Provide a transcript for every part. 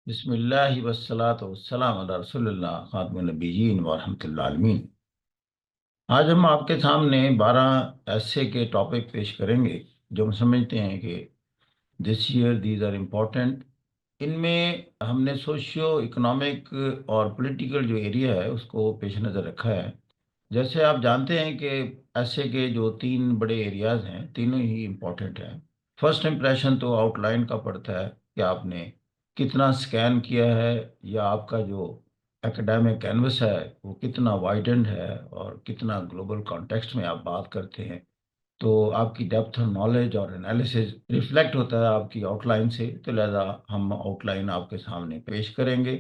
بسم اللہ والصلاۃ والسلام علی رسول اللہ خاتم النبیین ورحمۃ اللہ عالمین۔ آج ہم آپ کے سامنے 12 ایسے کے ٹاپک پیش کریں گے جو ہم سمجھتے ہیں کہ this year these are important. ان میں ہم نے سوشیو اکنامک اور پولیٹیکل جو ایریا ہے اس کو پیش نظر رکھا ہے۔ جیسے آپ جانتے ہیں کہ ایسے کے جو 3 بڑے ایریاز ہیں تینوں ہی امپورٹنٹ ہیں۔ فرسٹ امپریشن تو آؤٹ لائن کا پڑتا ہے کہ آپ نے کتنا سکین کیا ہے، یا آپ کا جو ایکڈیمک کینوس ہے وہ کتنا وائڈنڈ ہے اور کتنا گلوبل کانٹیکسٹ میں آپ بات کرتے ہیں۔ تو آپ کی ڈیپتھ نالج اور انالیسز ریفلیکٹ ہوتا ہے آپ کی آؤٹ لائن سے، تو لہذا ہم آؤٹ لائن آپ کے سامنے پیش کریں گے۔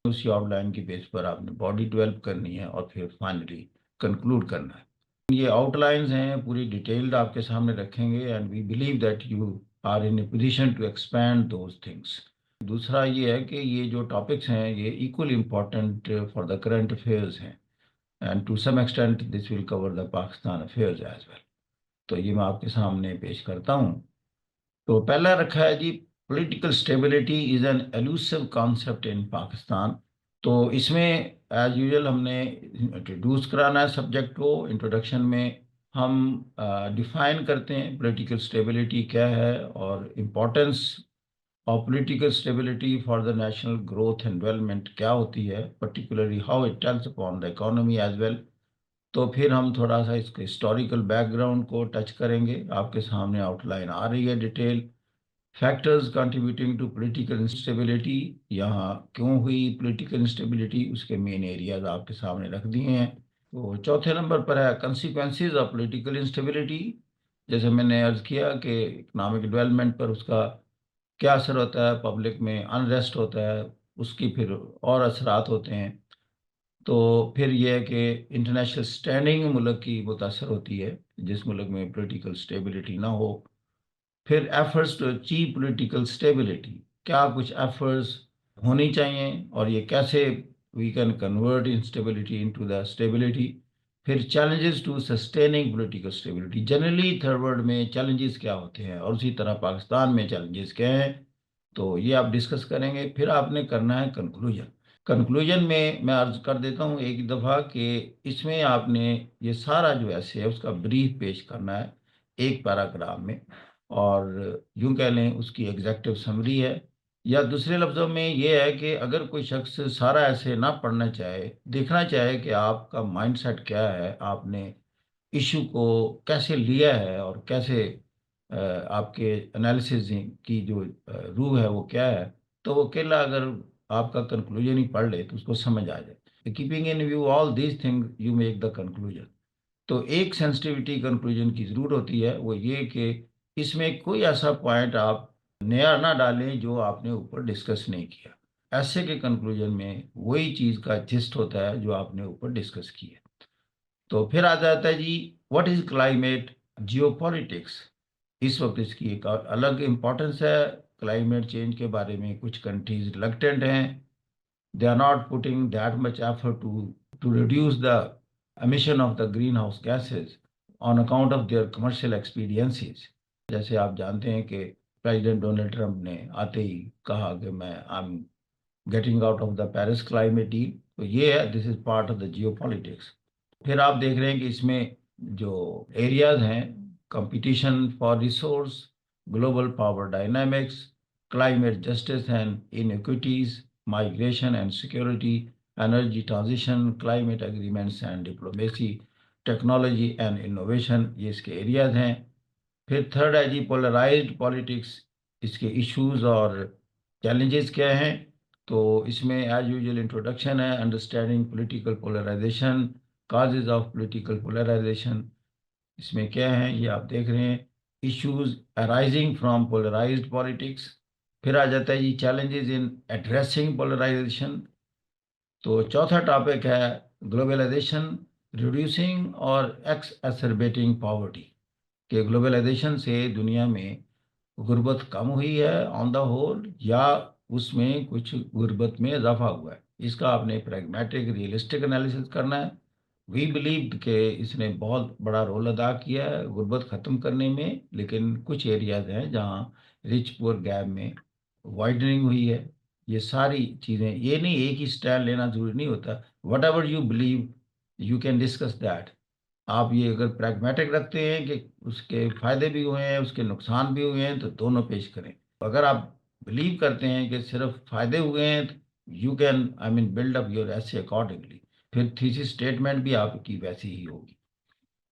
اسی آؤٹ لائن کی بیس پر آپ نے باڈی ڈیولپ کرنی ہے اور پھر فائنلی کنکلوڈ کرنا ہے۔ یہ آؤٹ لائنز ہیں، پوری ڈیٹیلڈ آپ کے سامنے رکھیں گے، and we believe that you are in a position to expand those things. دوسرا یہ ہے کہ یہ جو ٹاپکس ہیں یہ equally important for the current affairs ہیں، and to some extent this will cover the Pakistan affairs as well. تو یہ میں آپ کے سامنے پیش کرتا ہوں۔ تو پہلا رکھا ہے جی، political stability is an elusive concept in Pakistan. تو اس میں ایز یوزل ہم نے انٹروڈیوس کرانا ہے سبجیکٹ کو۔ انٹروڈکشن میں ہم ڈیفائن کرتے ہیں پولیٹیکل اسٹیبلٹی کیا ہے اور امپورٹنس اور political stability for the national growth and development کیا ہوتی ہے، particularly how it tells upon the economy as well. تو پھر ہم تھوڑا سا اس کے ہسٹوریکل بیک گراؤنڈ کو ٹچ کریں گے۔ آپ کے سامنے آؤٹ لائن آ رہی ہے detail. Factors contributing to political instability, یہاں کیوں ہوئی پولیٹیکل انسٹیبلٹی، اس کے مین ایریاز آپ کے سامنے رکھ دیے ہیں۔ تو چوتھے نمبر پر ہے کنسیکوینسز آف پولیٹیکل انسٹیبلٹی۔ جیسے میں نے عرض کیا کہ اکنامک ڈیولپمنٹ پر اس کا کیا اثر ہوتا ہے، پبلک میں انریسٹ ہوتا ہے، اس کی پھر اور اثرات ہوتے ہیں۔ تو پھر یہ ہے کہ انٹرنیشنل سٹینڈنگ ملک کی متاثر ہوتی ہے جس ملک میں پولیٹیکل سٹیبلٹی نہ ہو۔ پھر efforts to achieve political stability, کیا کچھ ایفرٹس ہونی چاہیے اور یہ کیسے we can convert instability into the stability. پھر challenges to sustaining political stability, generally third world میں چیلنجز کیا ہوتے ہیں اور اسی طرح پاکستان میں چیلنجز کیا ہیں، تو یہ آپ ڈسکس کریں گے۔ پھر آپ نے کرنا ہے کنکلوژن۔ کنکلوژن میں عرض کر دیتا ہوں ایک دفعہ کہ اس میں آپ نے یہ سارا جو ایسے ہے اس کا بریف پیش کرنا ہے ایک پیراگراف میں، اور یوں کہہ لیں اس کی ایگزیکٹو سمری ہے۔ یا دوسرے لفظوں میں یہ ہے کہ اگر کوئی شخص سارا ایسے نہ پڑھنا چاہے، دیکھنا چاہے کہ آپ کا مائنڈ سیٹ کیا ہے، آپ نے ایشو کو کیسے لیا ہے اور کیسے آپ کے انالیسز کی جو روح ہے وہ کیا ہے، تو وہ اکیلا اگر آپ کا کنکلوژن ہی پڑھ لے تو اس کو سمجھ آ جائے۔ Keeping in view all these thing you make the conclusion. تو ایک سینسٹیوٹی کنکلوژن کی ضرور ہوتی ہے، وہ یہ کہ اس میں کوئی ایسا پوائنٹ آپ نیا نہ ڈالیں جو آپ نے اوپر ڈسکس نہیں کیا۔ ایسے کے کنکلوژن میں وہی چیز کا جسٹ ہوتا ہے جو آپ نے اوپر ڈسکس کی ہے۔ تو پھر آ جاتا ہے جی، what is climate geopolitics. اس وقت اس کی ایک الگ امپورٹنس ہے۔ کلائمیٹ چینج کے بارے میں کچھ کنٹریز ریلکٹنٹ ہیں، they are not putting that much effort to reduce the emission of the greenhouse gases on account of their commercial experiences۔ جیسے آپ جانتے ہیں کہ پریزیڈنٹ ڈونلڈ ٹرمپ نے آتے ہی کہا کہ میں I'm getting out of the Paris climate deal۔ تو یہ ہے this is part of the geopolitics۔ پھر آپ دیکھ رہے ہیں کہ اس میں جو ایریاز ہیں، competition for resource, global power dynamics, climate justice and inequities, migration and security، energy transition، climate agreements and diplomacy، technology and innovation، یہ اس کے ایریاز ہیں۔ پھر تھرڈ ہے جی پولرائزڈ پالیٹکس، اس کے ایشوز اور چیلنجز کیا ہیں۔ تو اس میں ایز یوزول انٹروڈکشن ہے، understanding political polarisation, causes of political polarisation, اس میں کیا ہیں یہ آپ دیکھ رہے ہیں، issues arising from polarised politics. پھر آ جاتا ہے جی چیلنجز ان ایڈریسنگ پولرائزیشن۔ تو چوتھا ٹاپک ہے گلوبلائزیشن، ریڈیوسنگ اور ایکسربیٹنگ پاورٹی، کہ گلوبلائزیشن سے دنیا میں غربت کم ہوئی ہے آن دا ہول، یا اس میں کچھ غربت میں اضافہ ہوا ہے۔ اس کا آپ نے پریگمیٹک ریئلسٹک انالیسس کرنا ہے۔ وی بلیو کہ اس نے بہت بڑا رول ادا کیا ہے غربت ختم کرنے میں، لیکن کچھ ایریاز ہیں جہاں رچ پور گیپ میں وائڈننگ ہوئی ہے، یہ ساری چیزیں، یہ نہیں ایک ہی اسٹینڈ لینا ضروری نہیں ہوتا. What ever you believe you can discuss that. آپ یہ اگر پریگمیٹک رکھتے ہیں کہ اس کے فائدے بھی ہوئے ہیں اس کے نقصان بھی ہوئے ہیں تو دونوں پیش کریں. اگر آپ بلیو کرتے ہیں کہ صرف فائدے ہوئے ہیں تو you can build up your essay accordingly. پھر تھیسس اسٹیٹمنٹ بھی آپ کی ویسی ہی ہوگی.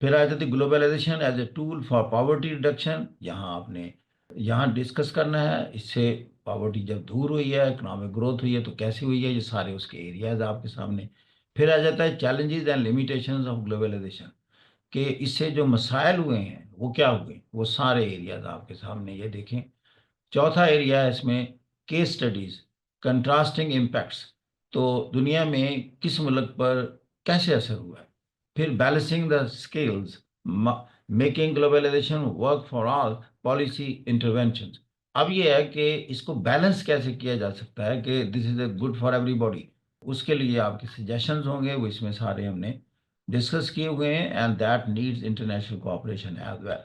پھر آ جاتی globalization as a tool for poverty reduction. یہاں آپ نے یہاں ڈسکس کرنا ہے اس سے پاورٹی جب دور ہوئی ہے، اکنامک گروتھ ہوئی ہے تو کیسے ہوئی ہے، یہ سارے اس کے ایریاز آپ کے سامنے. پھر آ جاتا ہے challenges and limitations of globalization, کہ اس سے جو مسائل ہوئے ہیں وہ کیا ہوئے، وہ سارے ایریاز آپ کے سامنے یہ دیکھیں. چوتھا ایریا ہے اس میں کیس اسٹڈیز، کنٹراسٹنگ امپیکٹس. تو دنیا میں کس ملک پر کیسے اثر ہوا ہے. پھر balancing the scales, making globalization work for all policy intervention. اب یہ ہے کہ اس کو بیلنس کیسے کیا جا سکتا ہے کہ this is a good for everybody. اس کے لیے آپ کے سجیشنز ہوں گے، وہ اس میں سارے ہم نے ڈسکس کیے ہوئے ہیں. And that needs international cooperation as well.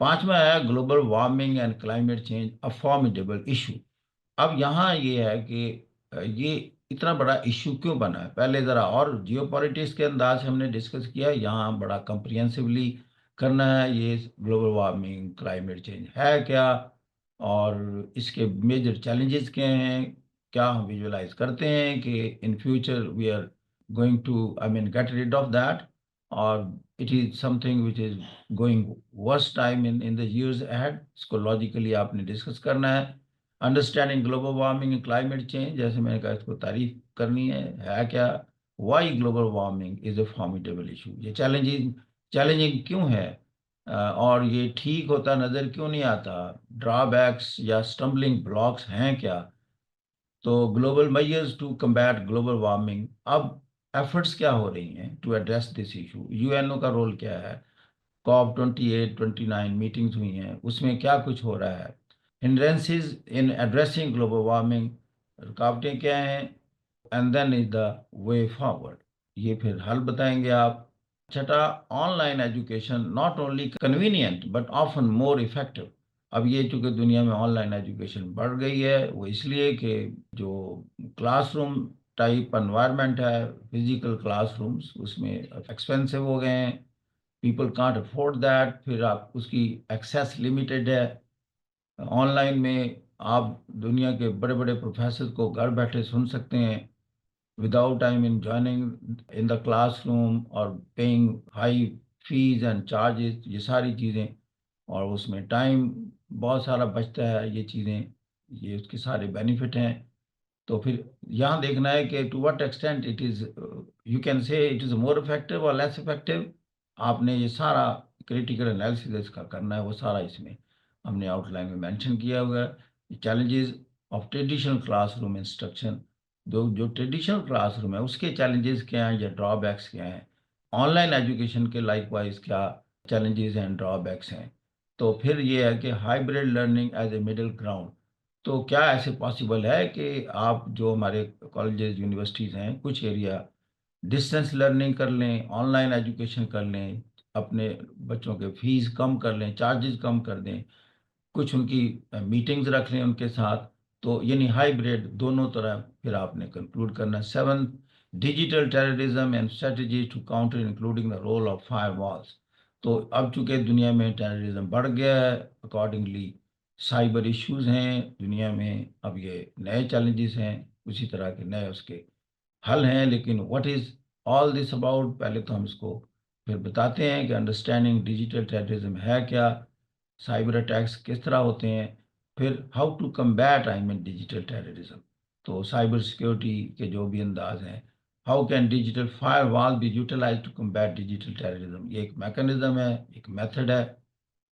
پانچواں ہے global warming and climate change a formidable issue. اب یہاں یہ ہے کہ یہ اتنا بڑا ایشو کیوں بنا ہے. پہلے ذرا اور جیو پالیٹکس کے انداز سے ہم نے ڈسکس کیا، یہاں بڑا کمپریہنسولی کرنا ہے. یہ گلوبل وارمنگ کلائمیٹ چینج ہے کیا، اور اس کے میجر چیلنجز کیا ہیں. کیا ہم ویژولائز کرتے ہیں کہ in future we are going to get rid of that, اور it is something which is going worse time in the years ahead. اس کو لاجیکلی آپ نے ڈسکس کرنا ہے. Understanding global warming and climate change, جیسے میں نے کہا اس کو تعریف کرنی ہے کیا. Why global warming is a formidable issue. یہ چیلنجنگ کیوں ہے، اور یہ ٹھیک ہوتا نظر کیوں نہیں آتا. ڈرا بیکس یا اسٹمبلنگ بلاکس ہیں کیا. تو global measures to combat global warming. اب ایفرٹس کیا ہو رہی ہیں to address this issue. U N O کا رول کیا ہے. COP 28 29 میٹنگز ہوئی ہیں، اس میں کیا کچھ ہو رہا ہے. Hindrances in addressing global warming, رکاوٹیں کیا ہیں. And then is the way forward. یہ پھر حل بتائیں گے آپ. چھٹا، online education not only convenient but often more effective. اب یہ چونکہ دنیا میں آن لائن ایجوکیشن بڑھ گئی ہے، وہ اس لیے کہ جو کلاس روم ٹائپ انوائرمنٹ ہے، فزیکل کلاس رومز اس میں ایکسپینسو ہو گئے ہیں. People can't afford that. پھر آپ اس کی ایکسیس لمیٹڈ ہے. آن لائن میں آپ دنیا کے بڑے بڑے پروفیسر کو گھر بیٹھے سن سکتے ہیں without joining in the classroom or paying high fees and charges. یہ ساری چیزیں، اور اس میں ٹائم بہت سارا بچتا ہے. یہ چیزیں، یہ اس کے سارے بینیفٹ ہیں. تو پھر یہاں دیکھنا ہے کہ to what extent it is, you can say it is more effective اور لیس افیکٹو. آپ نے یہ سارا کریٹیکل انالیسس اس کا کرنا ہے، وہ سارا اس میں ہم نے آؤٹ لائن میں مینشن کیا ہوا ہے. Challenges of traditional class room instruction, جو ٹریڈیشنل کلاس روم ہے اس کے چیلنجز کیا ہیں یا ڈرا بیکس کیا ہیں. آن لائن ایجوکیشن کے لائک وائز کیا چیلنجز ہیں، ڈرا بیکس ہیں. تو پھر یہ ہے کہ hybrid learning as a middle ground. تو کیا ایسے پاسبل ہے کہ آپ جو ہمارے کالجز یونیورسٹیز ہیں کچھ ایریا ڈسٹینس لرننگ کر لیں، آن لائن ایجوکیشن کر لیں، اپنے بچوں کے فیس کم کر لیں، چارجز کم کر دیں، کچھ ان کی میٹنگز رکھ لیں ان کے ساتھ. تو یعنی ہائیبریڈ دونوں طرح پھر آپ نے کنکلوڈ کرنا. 7، digital terrorism and strategies to counter including the role of firewalls. تو اب چونکہ دنیا میں ٹیررزم بڑھ گیا ہے، اکارڈنگلی سائبر ایشوز ہیں دنیا میں. اب یہ نئے چیلنجز ہیں، اسی طرح کے نئے اس کے حل ہیں. لیکن what is all this about, پہلے تو ہم اس کو پھر بتاتے ہیں کہ انڈرسٹینڈنگ ڈیجیٹل ٹیررزم ہے کیا، سائبر اٹیکس کس طرح ہوتے ہیں، پھر how to combat digital terrorism. تو سائبر سیکیورٹی کے جو بھی انداز ہیں، how can digital firewall be utilize to combat digital terrorism. یہ ایک میکانزم ہے، ایک میتھڈ ہے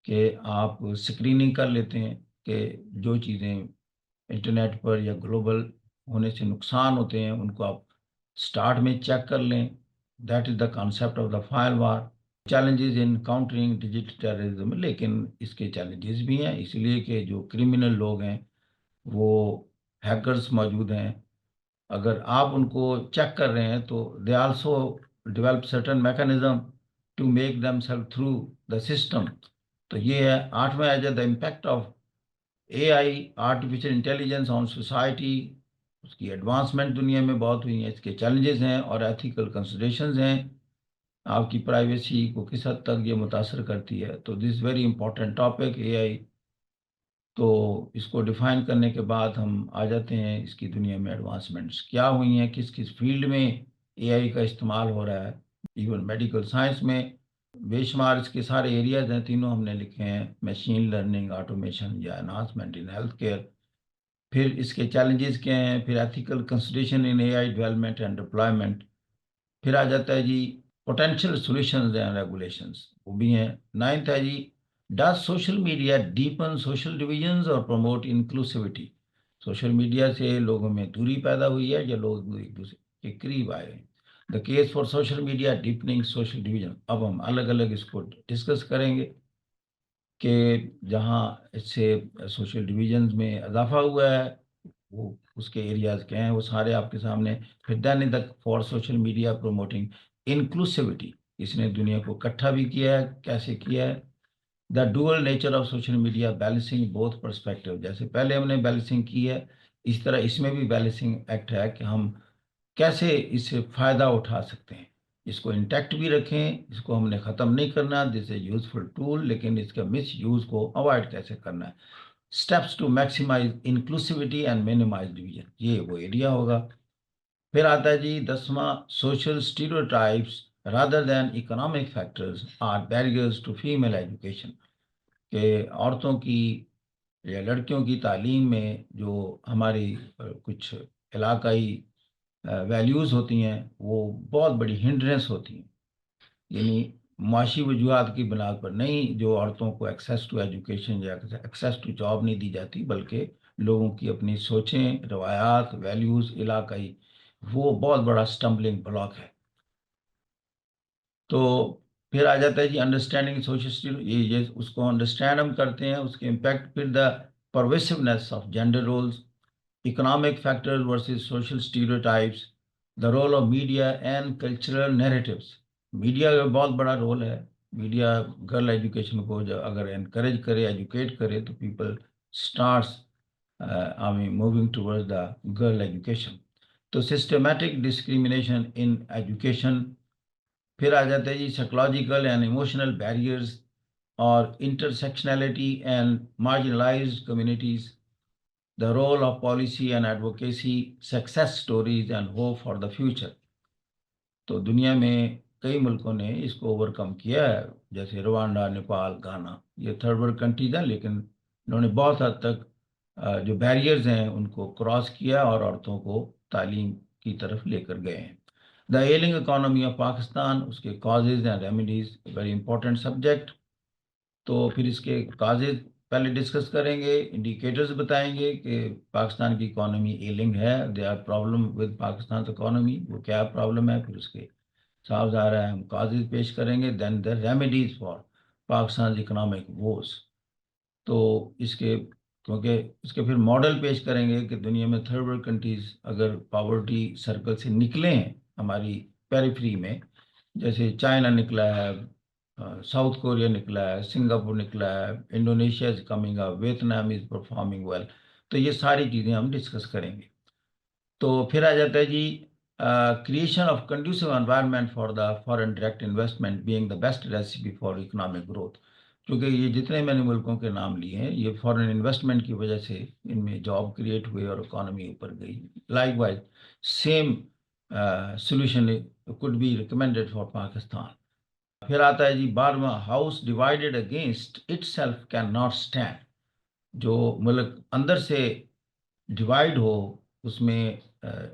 کہ آپ اسکریننگ کر لیتے ہیں کہ جو چیزیں انٹرنیٹ پر یا گلوبل ہونے سے نقصان ہوتے ہیں ان کو آپ سٹارٹ میں چیک کر لیں. That is the concept of the firewall. Challenges in countering digital terrorism, لیکن اس کے چیلنجز بھی ہیں اس لیے کہ جو کرمنل لوگ ہیں وہ ہیکرز موجود ہیں. اگر آپ ان کو چیک کر رہے ہیں تو they also develop certain mechanism to make them self through the system. تو یہ ہے. آٹھواں ہے the impact of AI artificial intelligence on society اس کی ایڈوانسمنٹ دنیا میں بہت ہوئی ہیں، اس کے چیلنجز ہیں اور ایتھیکل کنسیڈریشنز ہیں، آپ کی پرائیویسی کو کس حد تک یہ متاثر کرتی ہے. تو دس ویری امپورٹنٹ ٹاپک اے آئی. تو اس کو ڈیفائن کرنے کے بعد ہم آ جاتے ہیں اس کی دنیا میں ایڈوانسمنٹس کیا ہوئی ہیں، کس کس فیلڈ میں اے آئی کا استعمال ہو رہا ہے. ایون میڈیکل سائنس میں بے شمار اس کے سارے ایریاز ہیں، تینوں ہم نے لکھے ہیں: مشین لرننگ، آٹومیشن یا انہانسمنٹ ان ہیلتھ کیئر. پھر اس کے چیلنجز کیا ہیں، پھر ethical consideration in A I development and deployment. پھر آ جاتا ہے جی پوٹینشیل سولوشنز اینڈ ریگولیشنز، وہ بھی ہیں. نائنتھ ہے جی does social media deepen social divisions اور پروموٹ انکلوسیوٹی. سوشل میڈیا سے لوگوں میں دوری پیدا ہوئی ہے یا لوگ ایک دوسرے کے قریب آئے ہیں. The case for social media deepening social division. اب ہم الگ الگ اس کو ڈسکس کریں گے کہ جہاں اس سے سوشل ڈویژنز میں اضافہ ہوا ہے وہ اس کے ایریاز کیا ہیں، وہ سارے آپ کے سامنے. پھر دین تک for social media promoting inclusivity, اس نے دنیا کو اکٹھا بھی کیا ہے، کیسے کیا ہے. The dual nature of social media balancing both perspective. جیسے پہلے ہم نے بیلنسنگ کی ہے، اس طرح اس میں بھی بیلنسنگ ایکٹ ہے کہ ہم کیسے اس سے فائدہ اٹھا سکتے ہیں. اس کو انٹیکٹ بھی رکھیں، اس کو ہم نے ختم نہیں کرنا، دس اے یوزفل ٹول، لیکن اس کا مس یوز کو اوائڈ کیسے کرنا ہے. Steps to maximise inclusivity and minimise division, یہ وہ ایریا ہوگا. پھر آتا ہے جی 10واں social stereotypes rather than economic factors are barriers to female education. کہ عورتوں کی یا لڑکیوں کی تعلیم میں جو ہماری کچھ علاقائی ویلیوز ہوتی ہیں وہ بہت بڑی ہنڈرنس ہوتی ہیں. یعنی معاشی وجوہات کی بنا پر نہیں، جو عورتوں کو ایکسیس ٹو ایجوکیشن یا ایکسیس ٹو جاب نہیں دی جاتی، بلکہ لوگوں کی اپنی سوچیں، روایات، ویلیوز علاقائی، وہ بہت بڑا سٹمبلنگ بلاک ہے. تو پھر آ جاتا ہے جی انڈرسٹینڈنگ سوشل، یہ اس کو انڈرسٹینڈ ہم کرتے ہیں، اس کے امپیکٹ. پھر the pervasiveness of gender roles, economic factors versus social stereotypes, the role of media and cultural narratives. Media کا بہت بڑا رول ہے. میڈیا گرل ایجوکیشن کو اگر انکریج کرے، ایجوکیٹ کرے، تو people starts moving toward the girl education. تو سسٹمیٹک ڈسکریمنیشن ان ایجوکیشن. پھر آ جاتے ہیں جی سائیکولوجیکل اینڈ ایموشنل بیریئرز اور intersectionality and marginalised communities. The role of policy and advocacy, success stories and hope for the future. تو دنیا میں کئی ملکوں نے اس کو اوور کم کیا ہے، جیسے روانڈا، نیپال، گانا. یہ تھرڈ ورلڈ کنٹریز ہیں، لیکن انہوں نے بہت حد تک جو بیریئرز ہیں ان کو کراس کیا اور عورتوں کو تعلیم کی طرف لے کر گئے ہیں. دا ایلنگ اکانومی آف پاکستان، اس کے causes and remedies, very important subject. تو پھر اس کے کازز پہلے ڈسکس کریں گے، انڈیکیٹرز بتائیں گے کہ پاکستان کی اکانومی ایلنگ ہے، they are problem with Pakistan economy, وہ کیا پرابلم ہے. پھر اس کے صاف ظاہر ہے ہم کازز پیش کریں گے. Then the remedies for Pakistan economic woes. تو اس کے کیونکہ اس کے پھر ماڈل پیش کریں گے کہ دنیا میں تھرڈ ورلڈ کنٹریز اگر پاورٹی سرکل سے نکلے ہیں ہماری پیریفری میں، جیسے چائنا نکلا ہے، ساؤتھ کوریا نکلا ہے، سنگاپور نکلا ہے، Indonesia is coming up, Vietnam is performing well. تو یہ ساری چیزیں ہم ڈسکس کریں گے. تو پھر آ جاتا ہے جی creation of conducive environment for the foreign direct investment being the best recipe for economic growth. کیونکہ یہ جتنے میں نے ملکوں کے نام لیے ہیں یہ فارن انویسٹمنٹ کی وجہ سے ان میں جاب کریٹ ہوئے اور اکانومی اوپر گئی. Likewise same solution could be recommended for Pakistan. پھر آتا ہے جی 12واں house divided against itself can not stand. جو ملک اندر سے ڈیوائڈ ہو، اس میں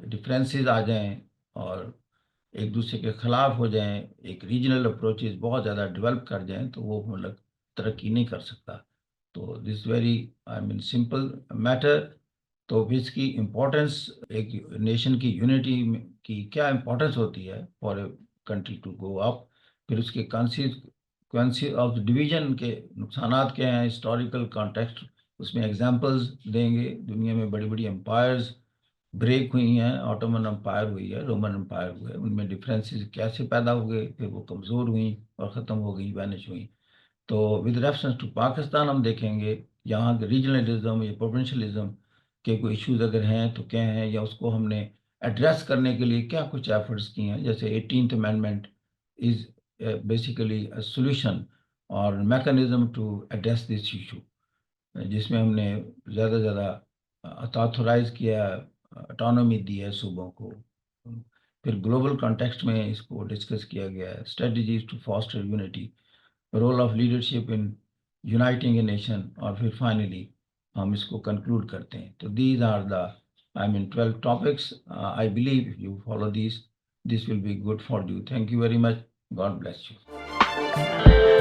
ڈفرینسز آ جائیں اور ایک دوسرے کے خلاف ہو جائیں، ایک ریجنل اپروچز بہت زیادہ ڈیولپ کر جائیں، تو وہ ملک ترقی نہیں کر سکتا. تو دس ویری سمپل میٹر. تو اس کی امپورٹنس، ایک نیشن کی یونٹی کی کیا امپورٹنس ہوتی ہے for a country to go up. پھر اس کے کانسیکوینسی آف ڈویژن کے نقصانات کیا ہیں، ہسٹوریکل کانٹیکسٹ اس میں ایگزامپلز دیں گے. دنیا میں بڑی بڑی امپائرز بریک ہوئی ہیں، آٹومن امپائر ہوئی ہے، رومن امپائر ہوئے، ان میں ڈفرینسز کیسے پیدا ہوئے، پھر وہ کمزور ہوئیں اور ختم ہو گئی، وینش ہوئیں. تو ود ریفرنس ٹو پاکستان ہم دیکھیں گے یہاں کے ریجنلزم یا پروونشلزم کہ کوئی ایشوز اگر ہیں تو کیا ہیں، یا اس کو ہم نے ایڈریس کرنے کے لیے کیا کچھ ایفرٹس کیے ہیں. جیسے 18th amendment is basically solution اور mechanism to address this issue, جس میں ہم نے زیادہ سے زیادہ اتھورائز کیا، اٹانومی دی ہے صوبوں کو. پھر گلوبل کانٹیکسٹ میں اس کو ڈسکس کیا گیا ہے، strategies to foster unity, role of leadership in uniting a nation, اور پھر فائنلی ہم اس کو کنکلوڈ کرتے ہیں. تو these are the 12 topics. I believe you follow these. This will be good for you. Thank you very much. God bless you.